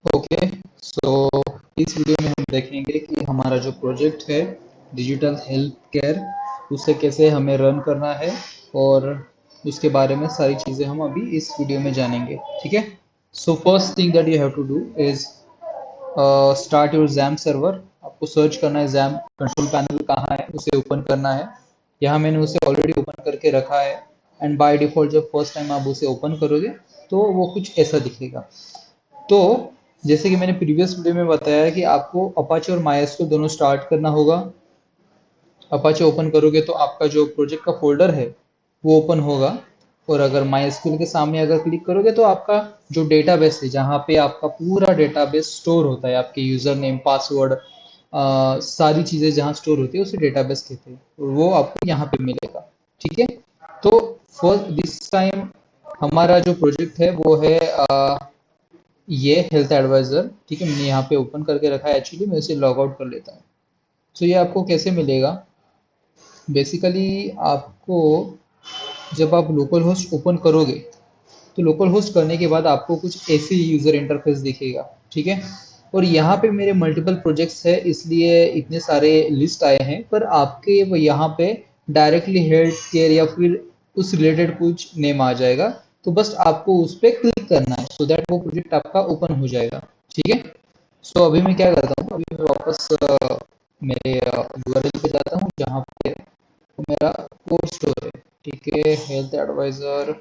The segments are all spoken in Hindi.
ओके, सो इस वीडियो में हम देखेंगे कि हमारा जो प्रोजेक्ट है डिजिटल हेल्थ केयर, उसे कैसे हमें रन करना है और उसके बारे में सारी चीज़ें हम अभी इस वीडियो में जानेंगे। ठीक है। So first thing that you have to do is start your jam server. आपको सर्च करना है जैम कंट्रोल पैनल कहाँ है, उसे ओपन करना है। यहाँ मैंने उसे ऑलरेडी ओपन करके रखा है एंड बाय डिफ़ॉल्ट जब फर्स्ट टाइम आप उसे ओपन करोगे तो वो कुछ ऐसा दिखेगा। तो जैसे कि मैंने प्रीवियस वीडियो में बताया है कि आपको अपाचे और माइस्क्ल दोनों स्टार्ट करना होगा। अपाचे ओपन करोगे तो आपका जो प्रोजेक्ट का फोल्डर है वो ओपन होगा, और अगर माइस्क्ल के सामने अगर क्लिक करोगे तो आपका जो डेटाबेस है, जहाँ पे आपका पूरा डेटाबेस स्टोर होता है, आपके यूज़र नेम पासवर्ड सारी चीज़ें जहाँ स्टोर होती है उसे डेटाबेस कहते हैं, और वो आपको यहाँ पे मिलेगा। ठीक है। तो फर्स्ट दिस टाइम हमारा जो प्रोजेक्ट है वो है ये हेल्थ एडवाइजर। ठीक है, मैंने यहाँ पे ओपन करके रखा है। एक्चुअली मैं इसे लॉग आउट कर लेता हूँ। तो ये आपको कैसे मिलेगा? बेसिकली आपको जब आप लोकल होस्ट ओपन करोगे तो लोकल होस्ट करने के बाद आपको कुछ ऐसी यूज़र इंटरफेस दिखेगा। ठीक है। और यहाँ पे मेरे मल्टीपल प्रोजेक्ट्स है इसलिए इतने सारे लिस्ट आए हैं, पर आपके वो यहाँ पे डायरेक्टली हेल्थ केयर या फिर उस रिलेटेड कुछ नेम आ जाएगा। तो बस आपको उस पर क्लिक करना है सो दैट वो प्रोजेक्ट आपका ओपन हो जाएगा। ठीक है। सो अभी मैं क्या करता हूँ, अभी मैं वापस मेरे यूआरएल पे जाता हूँ जहाँ पे मेरा कोड स्टोर है। ठीक है, हेल्थ एडवाइजर।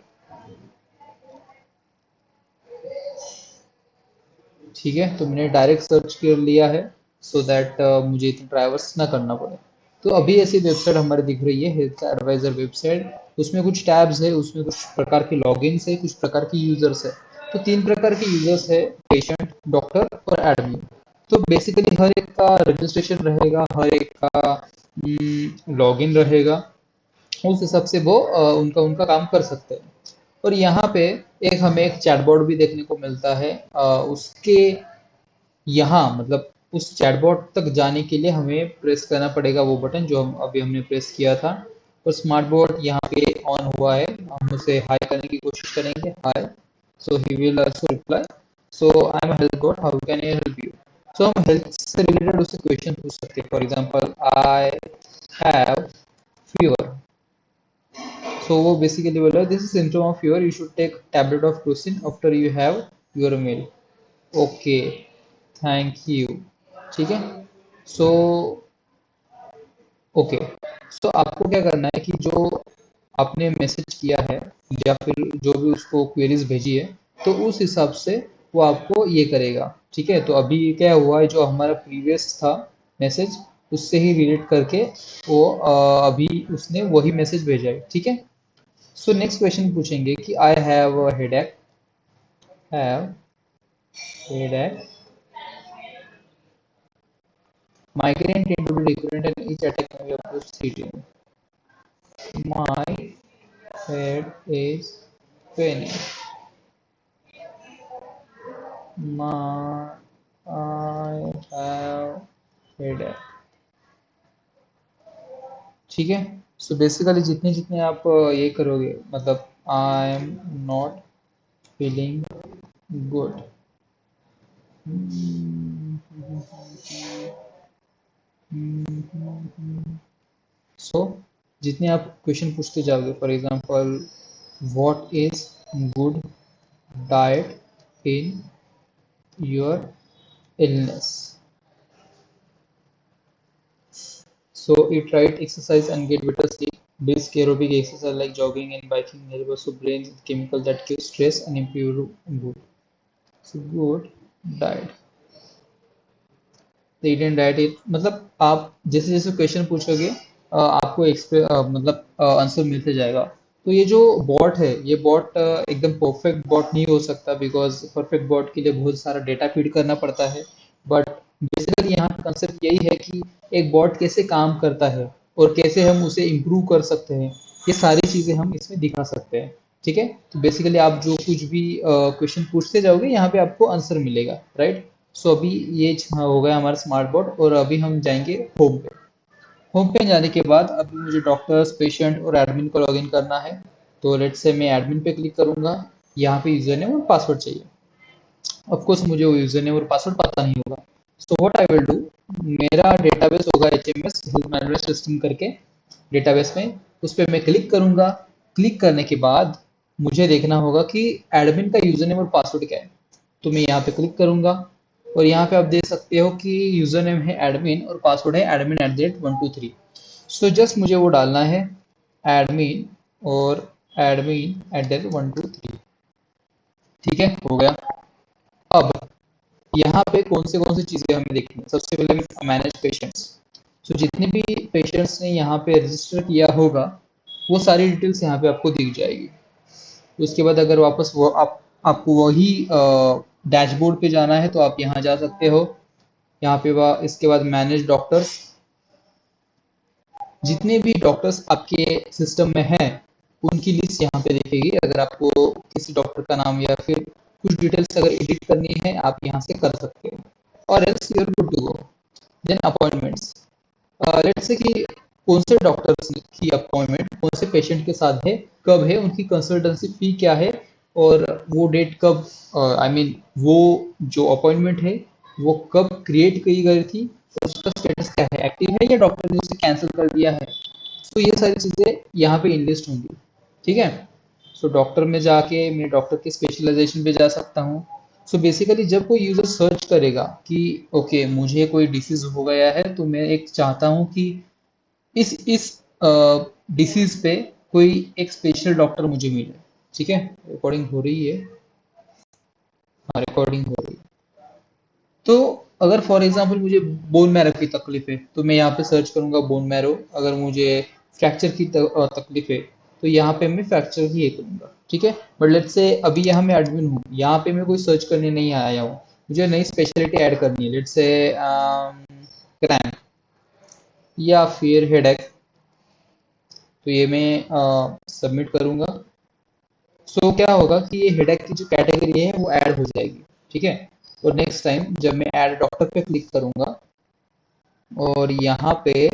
ठीक है, तो मैंने डायरेक्ट सर्च कर लिया है सो दैट मुझे इतना ट्रैवर्स ना करना पड़े। तो अभी ऐसी वेबसाइट हमारी दिख रही है, हेल्थ एडवाइजर वेबसाइट। उसमें कुछ टैब्स है, उसमें कुछ प्रकार के लॉगिन्स है, कुछ प्रकार की यूजर्स है। तो तीन प्रकार के यूजर्स है, पेशेंट, डॉक्टर और एडमिन। तो बेसिकली हर एक का रजिस्ट्रेशन रहेगा, हर एक का लॉगिन रहेगा। उस हिसाब से वो उनका उनका काम कर सकते हैं। और यहाँ पे एक हमें एक चैटबॉट भी देखने को मिलता है। उसके यहाँ मतलब उस चैटबॉट तक जाने के लिए हमें प्रेस करना पड़ेगा वो बटन जो हम अभी हमने प्रेस किया था। और स्मार्ट बोर्ड यहाँ पे ऑन हुआ है, हम उसे हाई करने की कोशिश करेंगे। Hi, so he will also reply. So I am health bot, how can I help you. So हम हेल्थ से रिलेटेड उससे क्वेश्चन पूछ सकते हैं। For example, I have fever. So वो बेसिकली बोला this is symptom of fever, you should take tablet of Crocin after you have your meal. Okay, thank you. ठीक है। सो ओके, सो आपको क्या करना है कि जो आपने मैसेज किया है या फिर जो भी उसको क्वेरीज भेजी है, तो उस हिसाब से वो आपको ये करेगा। ठीक है। तो अभी क्या हुआ है, जो हमारा प्रीवियस था मैसेज उससे ही रिलेट करके वो अभी उसने वही मैसेज भेजा है। ठीक है। सो नेक्स्ट क्वेश्चन पूछेंगे कि I have headache, have headache, migraine tend to be recurrent and each attack may be up to 3 My head is paining. My I have headache. ठीक है। सो बेसिकली जितने जितने आप ये करोगे, मतलब I am not feeling good. So जितने आप क्वेश्चन पूछते जाओगे, for example what is good diet in your illness. So eat right, exercise and get better sleep. Basic aerobic exercise like jogging and biking help also brain with chemical that give stress and improve mood. So good diet. तो ईट एंड डाइट इट मतलब आप जैसे जैसे क्वेश्चन पूछोगे आपको मतलब आंसर मिलते जाएगा। तो ये जो बॉट है, ये बॉट एकदम परफेक्ट बॉट नहीं हो सकता, बिकॉज परफेक्ट बॉट के लिए बहुत सारा डेटा फीड करना पड़ता है। बट बेसिकली यहाँ पे कंसेप्ट यही है कि एक बॉट कैसे काम करता है और कैसे हम उसे इम्प्रूव कर सकते हैं, ये सारी चीज़ें हम इसमें दिखा सकते हैं। ठीक है। तो बेसिकली आप जो कुछ भी क्वेश्चन पूछते जाओगे यहाँ पे आपको आंसर मिलेगा, राइट। सो अभी ये हो गया हमारा स्मार्ट बोर्ड, और अभी हम जाएंगे होम पे। होम पे जाने के बाद अभी मुझे डॉक्टर्स, पेशेंट और एडमिन को लॉगिन करना है। तो लेट्स से मैं एडमिन पे क्लिक करूंगा। यहाँ पे यूजर नेम और पासवर्ड चाहिए। ऑफ कोर्स मुझे वो यूजर नेम और पासवर्ड पता नहीं होगा। So what I will do, मेरा डेटाबेस होगा HMS हेल्थ मैनेजमेंट सिस्टम करके डेटाबेस में, उस पर मैं क्लिक करूंगा। क्लिक करने के बाद मुझे देखना होगा कि एडमिन का यूजर नेम और पासवर्ड क्या है। तो मैं यहाँ पे क्लिक करूंगा और यहाँ पे आप देख सकते हो कि यूजर नेम है एडमिन और पासवर्ड है admin@123। सो जस्ट मुझे वो डालना है, एडमिन और admin@123। ठीक है, हो गया। अब यहाँ पे कौन सी चीजें हमें देखनी है, सबसे पहले मैनेज पेशेंट्स। सो जितने भी पेशेंट्स ने यहाँ पे रजिस्टर किया होगा वो सारी डिटेल्स यहाँ पे आपको दी जाएगी। उसके बाद अगर वापस वो आपको वही डैशबोर्ड पे जाना है तो आप यहाँ जा सकते हो। यहाँ पे इसके बाद मैनेज डॉक्टर्स, जितने भी डॉक्टर्स आपके सिस्टम में हैं उनकी लिस्ट यहाँ पे दिखेगी। अगर आपको किसी डॉक्टर का नाम या फिर कुछ डिटेल्स अगर एडिट करनी है आप यहाँ से कर सकते हो, और else you are good to go. Then appointments, let's say कि कौन से डॉक्टर्स की अपॉइंटमेंट कौन से पेशेंट के साथ है, कब है, उनकी कंसल्टेंसी फी क्या है, और वो डेट कब, आई मीन वो जो अपॉइंटमेंट है वो कब क्रिएट की गई थी, और उसका स्टेटस क्या है, एक्टिव है या डॉक्टर ने उसे कैंसिल कर दिया है। तो ये सारी चीज़ें यहाँ पे इनलिस्ट होंगी। ठीक है, सो डॉक्टर में जाके मैं डॉक्टर के स्पेशलाइजेशन पे जा सकता हूँ। सो बेसिकली जब कोई यूज़र सर्च करेगा कि ओके मुझे कोई डिसीज़ हो गया है तो मैं एक चाहता हूँ कि इस डिसीज़ पे कोई एक स्पेशल डॉक्टर मुझे मिले। ठीक है, रिकॉर्डिंग हो रही है। हाँ, रिकॉर्डिंग हो रही है। तो अगर फॉर एग्जांपल मुझे बोन मैरो की तकलीफ है तो मैं यहाँ पे सर्च करूंगा बोन मैरो। अगर मुझे फ्रैक्चर की तकलीफ है तो यहाँ पे मैं फ्रैक्चर ही ये करूंगा। ठीक है, बट लेट्स से अभी यहाँ मैं एडमिन हूँ, यहाँ पे मैं कोई सर्च करने नहीं आया हूँ, मुझे नई स्पेशलिटी ऐड करनी है, लेट्स से क्रैम्प या फिर हेडेक। तो ये मैं सबमिट करूंगा। सो क्या होगा कि ये हेडेक की जो कैटेगरी है वो ऐड हो जाएगी। ठीक है, और नेक्स्ट टाइम जब मैं ऐड डॉक्टर पे क्लिक करूंगा और यहाँ पे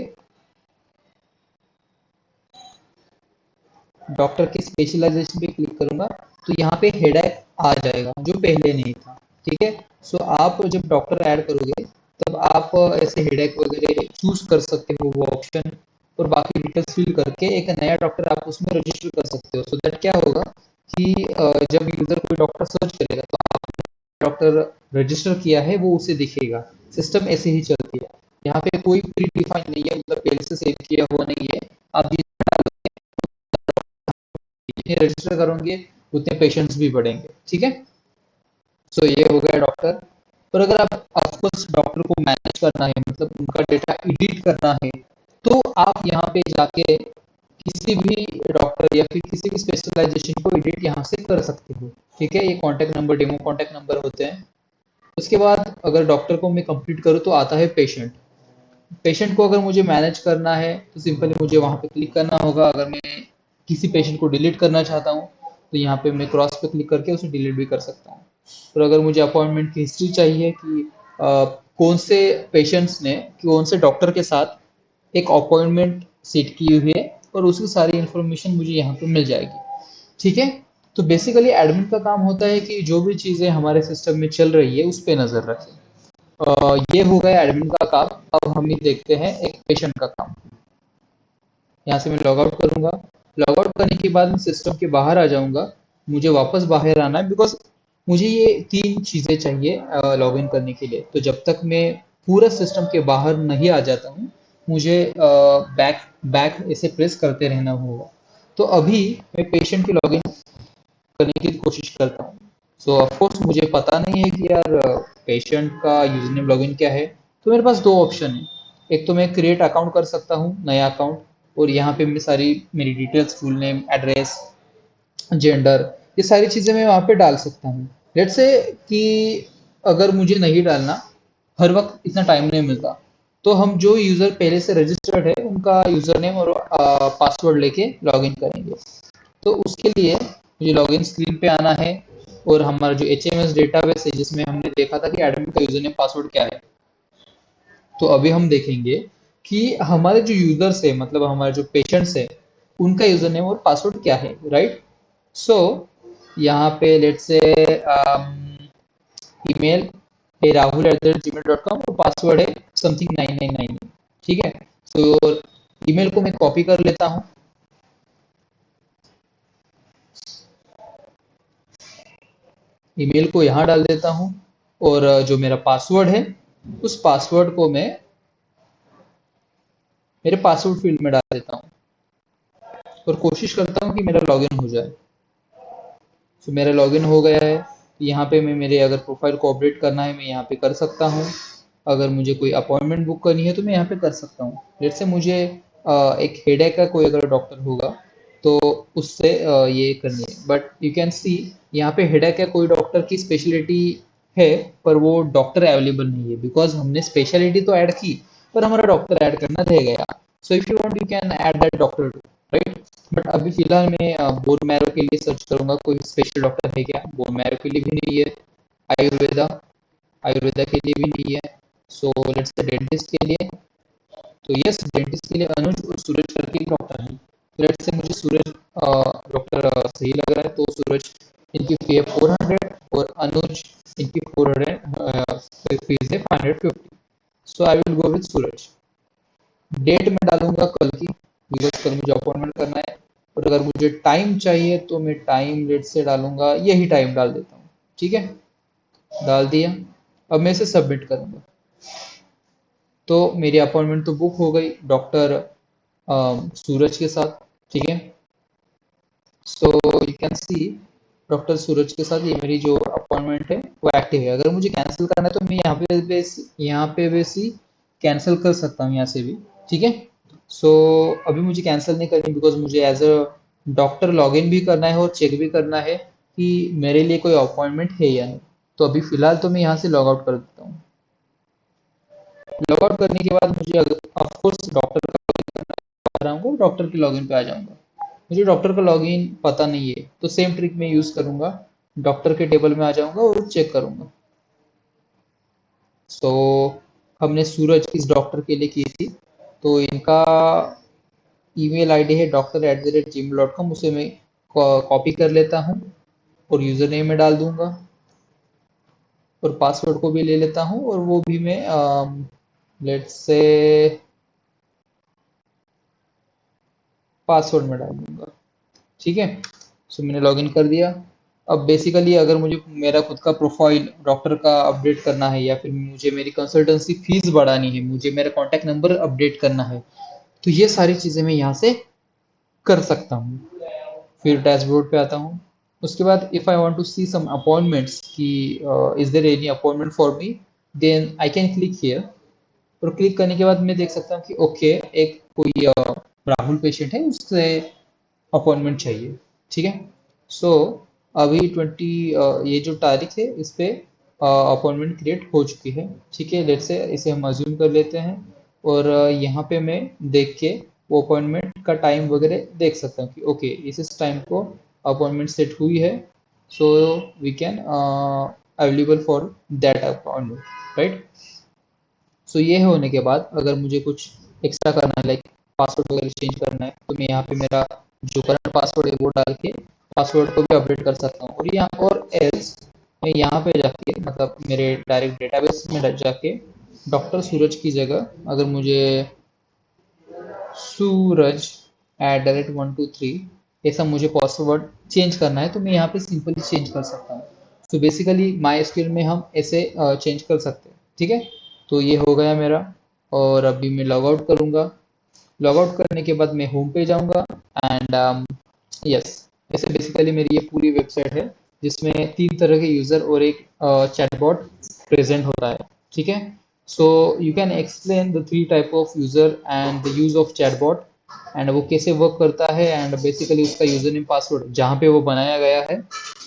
डॉक्टर के स्पेशलाइजेशन पे क्लिक करूंगा तो यहाँ पे हेडेक आ जाएगा जो पहले नहीं था। ठीक है, सो आप जब डॉक्टर ऐड करोगे तब आप ऐसे हेडेक वगैरह चूज कर सकते हो वो ऑप्शन, और बाकी डिटेल्स फिल करके एक नया डॉक्टर आप उसमें रजिस्टर कर सकते हो। सो दैट क्या होगा कि जब यूजर कोई डॉक्टर सर्च करेगा तो डॉक्टर रजिस्टर किया है वो उसे दिखेगा। सिस्टम ऐसे ही चलती है, यहाँ पे कोई प्री डिफाइन नहीं है, मतलब पहले से सेव किया हुआ नहीं है। आप जितने रजिस्टर करोगे उतने पेशेंट्स भी बढ़ेंगे। ठीक है, सो ये हो गया डॉक्टर। पर अगर आप ऑफकोर्स डॉक्टर को मैनेज करना है, मतलब उनका डेटा एडिट करना है, तो आप यहाँ पे जाके किसी भी डॉक्टर या फिर किसी भी स्पेशलाइजेशन को एडिट यहाँ से कर सकते हो। ठीक है, ये contact number, demo contact number होते हैं। उसके बाद अगर डॉक्टर को मैं कंप्लीट करूँ तो आता है पेशेंट। पेशेंट को अगर मुझे मैनेज करना है तो सिंपली मुझे वहाँ पे क्लिक करना होगा। अगर मैं किसी पेशेंट को डिलीट करना चाहता हूँ तो यहाँ पे मैं क्रॉस पे क्लिक करके उसे डिलीट भी कर सकता हूँ। और अगर मुझे अपॉइंटमेंट की हिस्ट्री चाहिए कि कौन से पेशेंट्स ने कौन से डॉक्टर के साथ एक अपॉइंटमेंट सेट की हुई है, और उसकी सारी इन्फॉर्मेशन मुझे यहाँ पे मिल जाएगी। ठीक है, तो बेसिकली एडमिन का काम होता है कि जो भी चीज़ें हमारे सिस्टम में चल रही है उस पर नज़र रखें। ये हो गया एडमिन का काम। अब हम ये देखते हैं एक पेशेंट का काम। यहाँ से मैं लॉग आउट करूंगा। लॉग आउट करने के बाद मैं सिस्टम के बाहर आ जाऊंगा। मुझे वापस बाहर आना है बिकॉज मुझे ये तीन चीज़ें चाहिए लॉग इन करने के लिए। तो जब तक मैं पूरा सिस्टम के बाहर नहीं आ जाता हूँ मुझे बैक बैक ऐसे प्रेस करते रहना होगा। तो अभी मैं पेशेंट की लॉगिन करने की कोशिश करता हूँ। सो ऑफकोर्स मुझे पता नहीं है कि यार पेशेंट का यूजर नेम लॉगिन क्या है। तो मेरे पास दो ऑप्शन है, एक तो मैं क्रिएट अकाउंट कर सकता हूँ, नया अकाउंट, और यहाँ पे मैं सारी मेरी details, full name, address, gender, ये सारी चीज़ें मैं वहाँ पे डाल सकता हूँ। लेट्स से कि अगर मुझे नहीं डालना, हर वक्त इतना टाइम नहीं मिलता, तो हम जो यूज़र पहले से रजिस्टर्ड है उनका यूज़र नेम और पासवर्ड लेके लॉगिन करेंगे। तो उसके लिए मुझे लॉगिन स्क्रीन पे आना है, और हमारा जो HMS डेटाबेस है जिसमें हमने देखा था कि एडमिन का यूजर नेम पासवर्ड क्या है, तो अभी हम देखेंगे कि हमारे जो यूजर्स है, मतलब हमारे जो पेशेंट्स है, उनका यूजर नेम और पासवर्ड क्या है। राइट, सो यहाँ पे लेट्स से ईमेल है rahul@gmail.com और पासवर्ड है समथिंग 9999। ठीक है, तो ईमेल को मैं कॉपी कर लेता हूँ, ईमेल को यहाँ डाल देता हूँ और जो मेरा पासवर्ड है उस पासवर्ड को मैं मेरे पासवर्ड फील्ड में डाल देता हूँ और कोशिश करता हूँ कि मेरा लॉगिन हो जाए। तो मेरा लॉगिन हो गया है। यहाँ पे मैं मेरे अगर प्रोफाइल को अपडेट करना है मैं यहाँ पे कर सकता हूँ। अगर मुझे कोई अपॉइंटमेंट बुक करनी है तो मैं यहाँ पे कर सकता हूँ। जैसे मुझे एक हेडेक का कोई अगर डॉक्टर होगा तो उससे ये करनी है, बट यू कैन सी यहाँ पे हेडेक का कोई डॉक्टर की स्पेशलिटी है पर वो डॉक्टर अवेलेबल नहीं है, बिकॉज हमने स्पेशलिटी तो ऐड की पर हमारा डॉक्टर ऐड करना रह गया। So if you want you can add that doctor too, right. But अभी फिलहाल मैं बोन मैरो के लिए सर्च करूंगा कोई स्पेशल डॉक्टर है क्या। बोन मैरो के लिए भी नहीं है, आयुर्वेदा आयुर्वेदा के लिए भी नहीं है। सो लेट्स से डेंटिस्ट के लिए, तो यस डेंटिस्ट के लिए अनुज और सूरज करके डॉक्टर है। तो लेट्स से मुझे सूरज डॉक्टर सही लग रहा है, तो सूरज इनकी फी है 400 और अनुज इनकी 400 फीस है 550। So I will go with Suraj. Date में डालूंगा कल की, बिकॉज कल मुझे अपॉइंटमेंट करना है। और अगर मुझे टाइम चाहिए तो मैं टाइम लेट से डालूंगा, यही टाइम डाल देता हूँ। ठीक है, डाल दिया। अब मैं इसे सबमिट करूंगा तो मेरी अपॉइंटमेंट तो बुक हो गई डॉक्टर सूरज के साथ। ठीक है, so you can see doctor Suraj के साथ ये मेरी जो अपॉइंटमेंट है वो एक्टिव है। अगर मुझे कैंसिल करना है तो मैं यहाँ पे भी कैंसिल कर सकता हूँ यहाँ से भी। ठीक है, सो अभी मुझे कैंसिल नहीं करनी, बिकॉज मुझे एज अ डॉक्टर लॉगिन भी करना है और चेक भी करना है कि मेरे लिए कोई अपॉइंटमेंट है या नहीं। तो अभी फिलहाल तो मैं यहाँ से लॉग आउट कर देता हूँ। लॉग आउट करने के बाद मुझे ऑफकोर्स डॉक्टर का रहा हूँ, डॉक्टर के लॉगिन पे आ जाऊंगा। मुझे डॉक्टर का लॉगिन पता नहीं है तो सेम ट्रिक में यूज करूंगा, डॉक्टर के टेबल में आ जाऊंगा और चेक करूंगा। सो हमने सूरज इस डॉक्टर के लिए की थी, तो इनका ईमेल आईडी है doctor@gmail.com, उसे मैं कॉपी कर लेता हूँ और यूजर नेम में डाल दूंगा और पासवर्ड को भी ले लेता हूँ और वो भी मैं लेट्स से पासवर्ड में डाल दूंगा। ठीक है, सो मैंने लॉगिन कर दिया। अब बेसिकली अगर मुझे मेरा खुद का प्रोफाइल डॉक्टर का अपडेट करना है या फिर मुझे मेरी कंसल्टेंसी फीस बढ़ानी है, मुझे मेरा कॉन्टैक्ट नंबर अपडेट करना है, तो ये सारी चीज़ें मैं यहाँ से कर सकता हूँ। फिर डैशबोर्ड पे आता हूँ। उसके बाद if I want to see some appointments कि is there any appointment for me, then I can click here. और क्लिक करने के बाद मैं देख सकता हूँ कि ओके एक कोई राहुल पेशेंट है, उससे अपॉइंटमेंट चाहिए। ठीक है, सो अभी 20 ये जो तारीख है इस पे अपॉइंटमेंट क्रिएट हो चुकी है। ठीक है, लेट्स से इसे हम अज्यूम कर लेते हैं और यहाँ पे मैं देख के वो अपॉइंटमेंट का टाइम वगैरह देख सकता हूँ कि ओके इस टाइम को अपॉइंटमेंट सेट हुई है, so we can available for that appointment, right. So ये होने के बाद अगर मुझे कुछ एक्स्ट्रा करना है लाइक पासवर्ड वगैरह चेंज करना है तो मैं यहाँ पे मेरा जो करंट पासवर्ड है वो डाल के पासवर्ड को भी अपडेट कर सकता हूँ। और यहाँ और एल्स मैं यहाँ पे जाके मतलब मेरे डायरेक्ट डेटाबेस में जाके डॉक्टर सूरज की जगह अगर मुझे सूरज @123 ऐसा मुझे पासवर्ड चेंज करना है तो मैं यहाँ पे सिंपली चेंज कर सकता हूँ। तो बेसिकली माई स्क्रीन में हम ऐसे चेंज कर सकते हैं। ठीक है, तो ये हो गया मेरा और अभी मैं लॉग आउट करूँगा। लॉग आउट करने के बाद मैं होम पे जाऊँगा एंड यस ऐसे बेसिकली मेरी ये पूरी वेबसाइट है जिसमें 3 तरह के यूज़र और एक चैटबॉट प्रेजेंट होता है। ठीक है, so you can explain the 3 type of user and the use of chatbot and वो कैसे वर्क करता है एंड बेसिकली उसका यूज़र नेम पासवर्ड जहाँ पे वो बनाया गया है,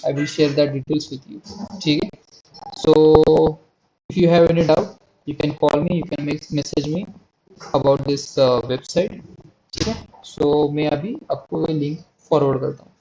I will share that details with you. ठीक है, so if you have any doubt you can call me, you can message me about this website। ठीक है, so मैं अभी आपको लिंक फॉरवर्ड करता हूँ।